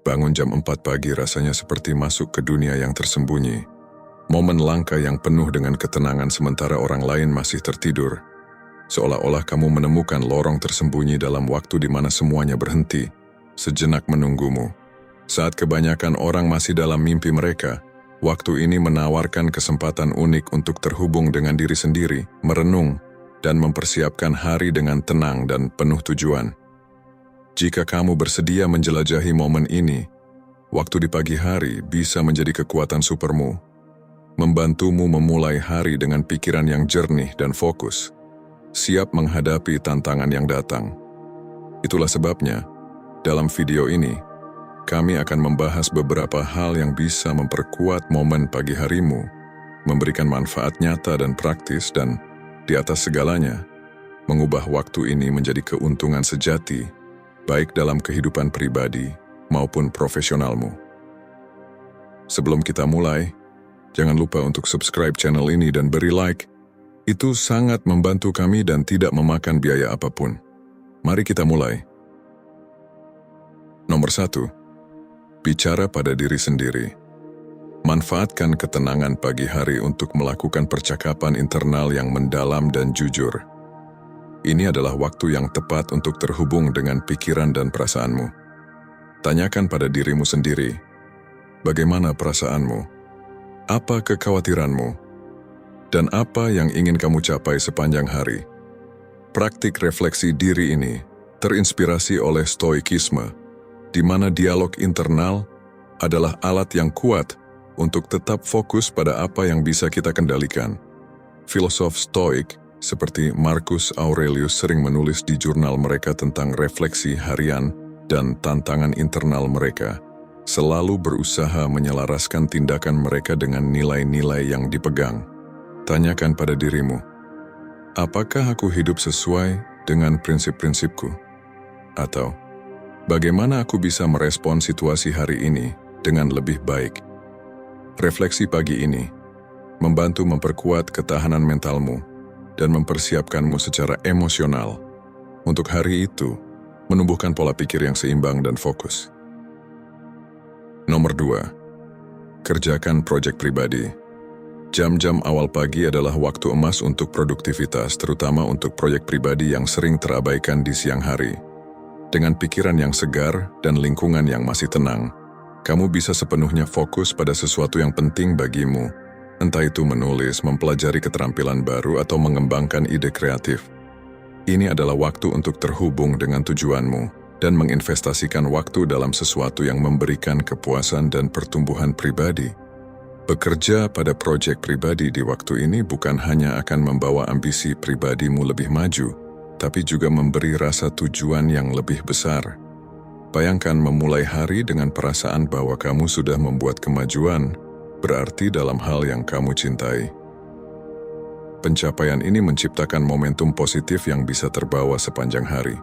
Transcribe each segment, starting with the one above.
Bangun jam 4 pagi rasanya seperti masuk ke dunia yang tersembunyi. Momen langka yang penuh dengan ketenangan sementara orang lain masih tertidur. Seolah-olah kamu menemukan lorong tersembunyi dalam waktu di mana semuanya berhenti, sejenak menunggumu. Saat kebanyakan orang masih dalam mimpi mereka, waktu ini menawarkan kesempatan unik untuk terhubung dengan diri sendiri, merenung, dan mempersiapkan hari dengan tenang dan penuh tujuan. Jika kamu bersedia menjelajahi momen ini, waktu di pagi hari bisa menjadi kekuatan supermu, membantumu memulai hari dengan pikiran yang jernih dan fokus, siap menghadapi tantangan yang datang. Itulah sebabnya, dalam video ini, kami akan membahas beberapa hal yang bisa memperkuat momen pagi harimu, memberikan manfaat nyata dan praktis, dan di atas segalanya, mengubah waktu ini menjadi keuntungan sejati, baik dalam kehidupan pribadi maupun profesionalmu. Sebelum kita mulai, jangan lupa untuk subscribe channel ini dan beri like. Itu sangat membantu kami dan tidak memakan biaya apapun. Mari kita mulai. Nomor 1. Bicara pada diri sendiri. Manfaatkan ketenangan pagi hari untuk melakukan percakapan internal yang mendalam dan jujur. Ini adalah waktu yang tepat untuk terhubung dengan pikiran dan perasaanmu. Tanyakan pada dirimu sendiri, bagaimana perasaanmu? Apa kekhawatiranmu? Dan apa yang ingin kamu capai sepanjang hari? Praktik refleksi diri ini terinspirasi oleh Stoikisme, di mana dialog internal adalah alat yang kuat untuk tetap fokus pada apa yang bisa kita kendalikan. Filosof Stoik seperti Marcus Aurelius sering menulis di jurnal mereka tentang refleksi harian dan tantangan internal mereka, selalu berusaha menyelaraskan tindakan mereka dengan nilai-nilai yang dipegang. Tanyakan pada dirimu, apakah aku hidup sesuai dengan prinsip-prinsipku? Atau, bagaimana aku bisa merespon situasi hari ini dengan lebih baik? Refleksi pagi ini membantu memperkuat ketahanan mentalmu dan mempersiapkanmu secara emosional untuk hari itu menumbuhkan pola pikir yang seimbang dan fokus. Nomor 2. Kerjakan proyek pribadi. Jam-jam awal pagi adalah waktu emas untuk produktivitas, terutama untuk proyek pribadi yang sering terabaikan di siang hari. Dengan pikiran yang segar dan lingkungan yang masih tenang, kamu bisa sepenuhnya fokus pada sesuatu yang penting bagimu, entah itu menulis, mempelajari keterampilan baru, atau mengembangkan ide kreatif. Ini adalah waktu untuk terhubung dengan tujuanmu dan menginvestasikan waktu dalam sesuatu yang memberikan kepuasan dan pertumbuhan pribadi. Bekerja pada proyek pribadi di waktu ini bukan hanya akan membawa ambisi pribadimu lebih maju, tapi juga memberi rasa tujuan yang lebih besar. Bayangkan memulai hari dengan perasaan bahwa kamu sudah membuat kemajuan, berarti dalam hal yang kamu cintai. Pencapaian ini menciptakan momentum positif yang bisa terbawa sepanjang hari.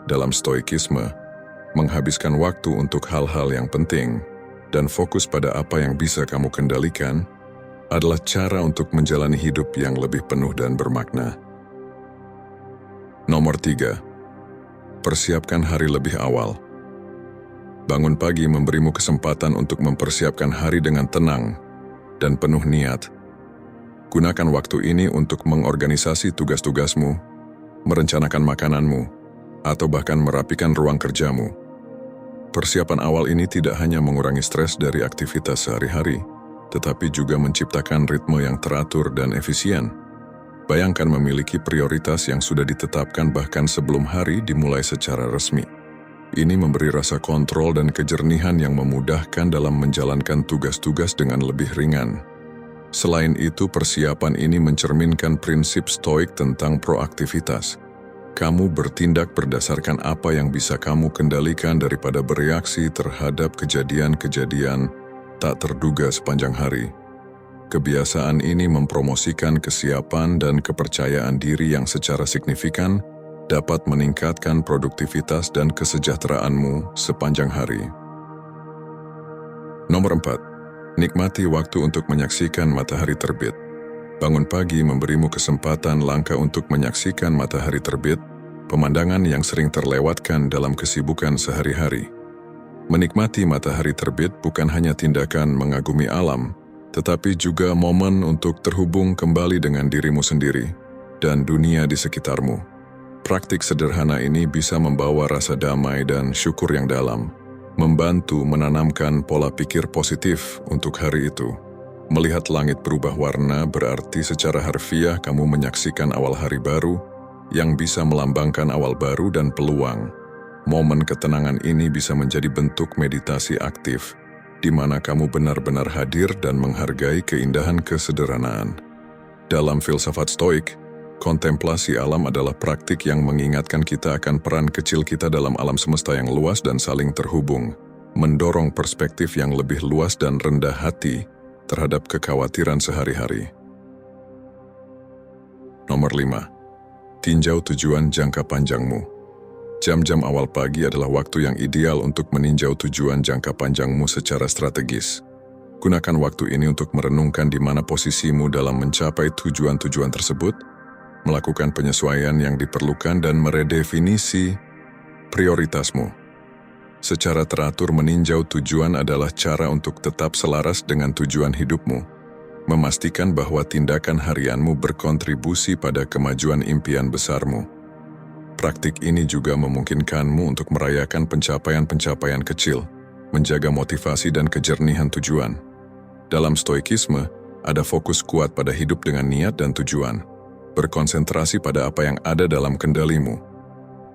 Dalam Stoikisme, menghabiskan waktu untuk hal-hal yang penting dan fokus pada apa yang bisa kamu kendalikan adalah cara untuk menjalani hidup yang lebih penuh dan bermakna. Nomor 3. Persiapkan hari lebih awal. Bangun pagi memberimu kesempatan untuk mempersiapkan hari dengan tenang dan penuh niat. Gunakan waktu ini untuk mengorganisasi tugas-tugasmu, merencanakan makananmu, atau bahkan merapikan ruang kerjamu. Persiapan awal ini tidak hanya mengurangi stres dari aktivitas sehari-hari, tetapi juga menciptakan ritme yang teratur dan efisien. Bayangkan memiliki prioritas yang sudah ditetapkan bahkan sebelum hari dimulai secara resmi. Ini memberi rasa kontrol dan kejernihan yang memudahkan dalam menjalankan tugas-tugas dengan lebih ringan. Selain itu, persiapan ini mencerminkan prinsip Stoik tentang proaktivitas. Kamu bertindak berdasarkan apa yang bisa kamu kendalikan daripada bereaksi terhadap kejadian-kejadian tak terduga sepanjang hari. Kebiasaan ini mempromosikan kesiapan dan kepercayaan diri yang secara signifikan dapat meningkatkan produktivitas dan kesejahteraanmu sepanjang hari. Nomor 4. Nikmati waktu untuk menyaksikan matahari terbit. Bangun pagi memberimu kesempatan langka untuk menyaksikan matahari terbit, pemandangan yang sering terlewatkan dalam kesibukan sehari-hari. Menikmati matahari terbit bukan hanya tindakan mengagumi alam, tetapi juga momen untuk terhubung kembali dengan dirimu sendiri dan dunia di sekitarmu. Praktik sederhana ini bisa membawa rasa damai dan syukur yang dalam, membantu menanamkan pola pikir positif untuk hari itu. Melihat langit berubah warna berarti secara harfiah kamu menyaksikan awal hari baru yang bisa melambangkan awal baru dan peluang. Momen ketenangan ini bisa menjadi bentuk meditasi aktif, di mana kamu benar-benar hadir dan menghargai keindahan kesederhanaan. Dalam filsafat Stoik, kontemplasi alam adalah praktik yang mengingatkan kita akan peran kecil kita dalam alam semesta yang luas dan saling terhubung, mendorong perspektif yang lebih luas dan rendah hati terhadap kekhawatiran sehari-hari. Nomor 5. Tinjau tujuan jangka panjangmu. Jam-jam awal pagi adalah waktu yang ideal untuk meninjau tujuan jangka panjangmu secara strategis. Gunakan waktu ini untuk merenungkan di mana posisimu dalam mencapai tujuan-tujuan tersebut, melakukan penyesuaian yang diperlukan dan meredefinisi prioritasmu. Secara teratur meninjau tujuan adalah cara untuk tetap selaras dengan tujuan hidupmu, memastikan bahwa tindakan harianmu berkontribusi pada kemajuan impian besarmu. Praktik ini juga memungkinkanmu untuk merayakan pencapaian-pencapaian kecil, menjaga motivasi dan kejernihan tujuan. Dalam stoikisme, ada fokus kuat pada hidup dengan niat dan tujuan, berkonsentrasi pada apa yang ada dalam kendalimu.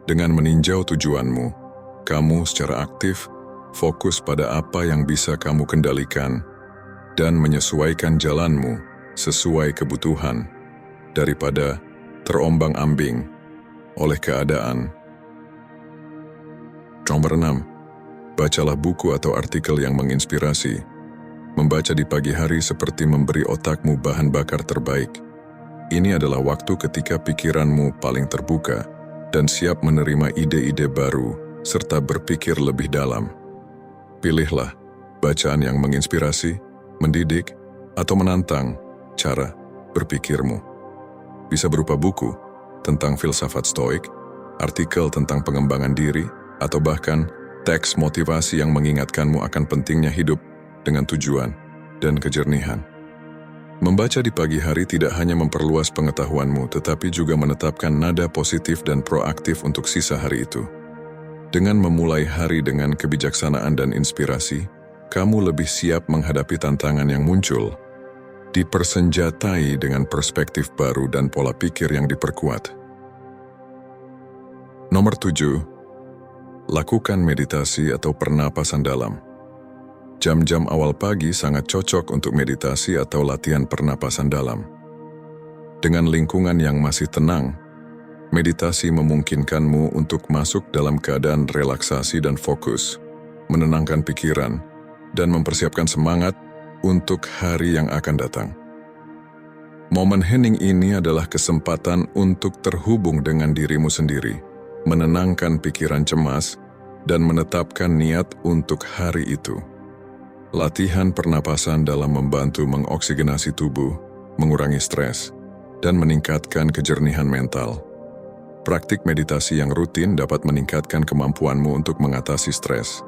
Dengan meninjau tujuanmu, kamu secara aktif fokus pada apa yang bisa kamu kendalikan dan menyesuaikan jalanmu sesuai kebutuhan daripada terombang-ambing oleh keadaan. Nomor 6. Bacalah buku atau artikel yang menginspirasi. Membaca di pagi hari seperti memberi otakmu bahan bakar terbaik. Ini adalah waktu ketika pikiranmu paling terbuka dan siap menerima ide-ide baru serta berpikir lebih dalam. Pilihlah bacaan yang menginspirasi, mendidik, atau menantang cara berpikirmu. Bisa berupa buku tentang filsafat Stoik, artikel tentang pengembangan diri, atau bahkan teks motivasi yang mengingatkanmu akan pentingnya hidup dengan tujuan dan kejernihan. Membaca di pagi hari tidak hanya memperluas pengetahuanmu, tetapi juga menetapkan nada positif dan proaktif untuk sisa hari itu. Dengan memulai hari dengan kebijaksanaan dan inspirasi, kamu lebih siap menghadapi tantangan yang muncul, dipersenjatai dengan perspektif baru dan pola pikir yang diperkuat. Nomor 7. Lakukan meditasi atau pernapasan dalam. Jam-jam awal pagi sangat cocok untuk meditasi atau latihan pernapasan dalam. Dengan lingkungan yang masih tenang, meditasi memungkinkanmu untuk masuk dalam keadaan relaksasi dan fokus, menenangkan pikiran, dan mempersiapkan semangat untuk hari yang akan datang. Momen hening ini adalah kesempatan untuk terhubung dengan dirimu sendiri, menenangkan pikiran cemas, dan menetapkan niat untuk hari itu. Latihan pernapasan dalam membantu mengoksigenasi tubuh, mengurangi stres, dan meningkatkan kejernihan mental. Praktik meditasi yang rutin dapat meningkatkan kemampuanmu untuk mengatasi stres,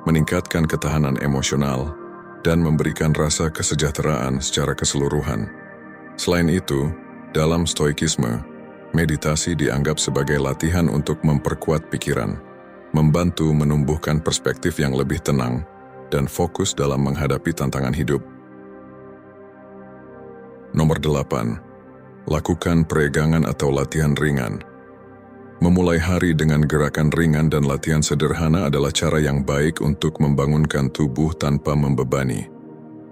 meningkatkan ketahanan emosional, dan memberikan rasa kesejahteraan secara keseluruhan. Selain itu, dalam stoikisme, meditasi dianggap sebagai latihan untuk memperkuat pikiran, membantu menumbuhkan perspektif yang lebih tenang, dan fokus dalam menghadapi tantangan hidup. Nomor 8. Lakukan peregangan atau latihan ringan. Memulai hari dengan gerakan ringan dan latihan sederhana adalah cara yang baik untuk membangunkan tubuh tanpa membebani.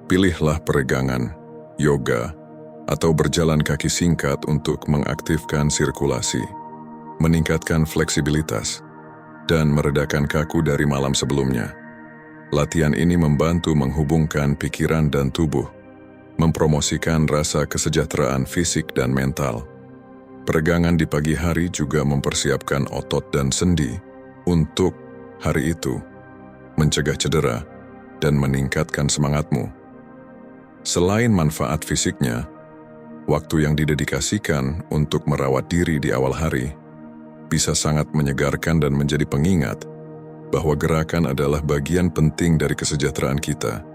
Pilihlah peregangan, yoga, atau berjalan kaki singkat untuk mengaktifkan sirkulasi, meningkatkan fleksibilitas, dan meredakan kaku dari malam sebelumnya. Latihan ini membantu menghubungkan pikiran dan tubuh, mempromosikan rasa kesejahteraan fisik dan mental. Peregangan di pagi hari juga mempersiapkan otot dan sendi untuk hari itu, mencegah cedera, dan meningkatkan semangatmu. Selain manfaat fisiknya, waktu yang didedikasikan untuk merawat diri di awal hari bisa sangat menyegarkan dan menjadi pengingat bahwa gerakan adalah bagian penting dari kesejahteraan kita.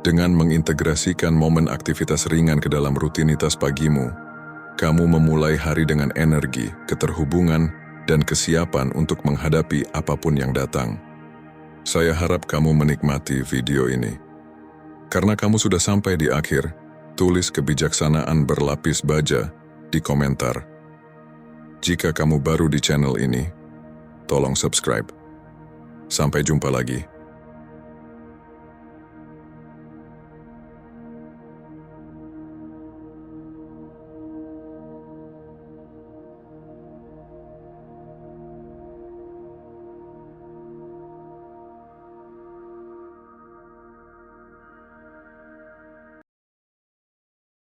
Dengan mengintegrasikan momen aktivitas ringan ke dalam rutinitas pagimu, kamu memulai hari dengan energi, keterhubungan, dan kesiapan untuk menghadapi apapun yang datang. Saya harap kamu menikmati video ini. Karena kamu sudah sampai di akhir, tulis kebijaksanaan berlapis baja di komentar. Jika kamu baru di channel ini, tolong subscribe. Sampai jumpa lagi.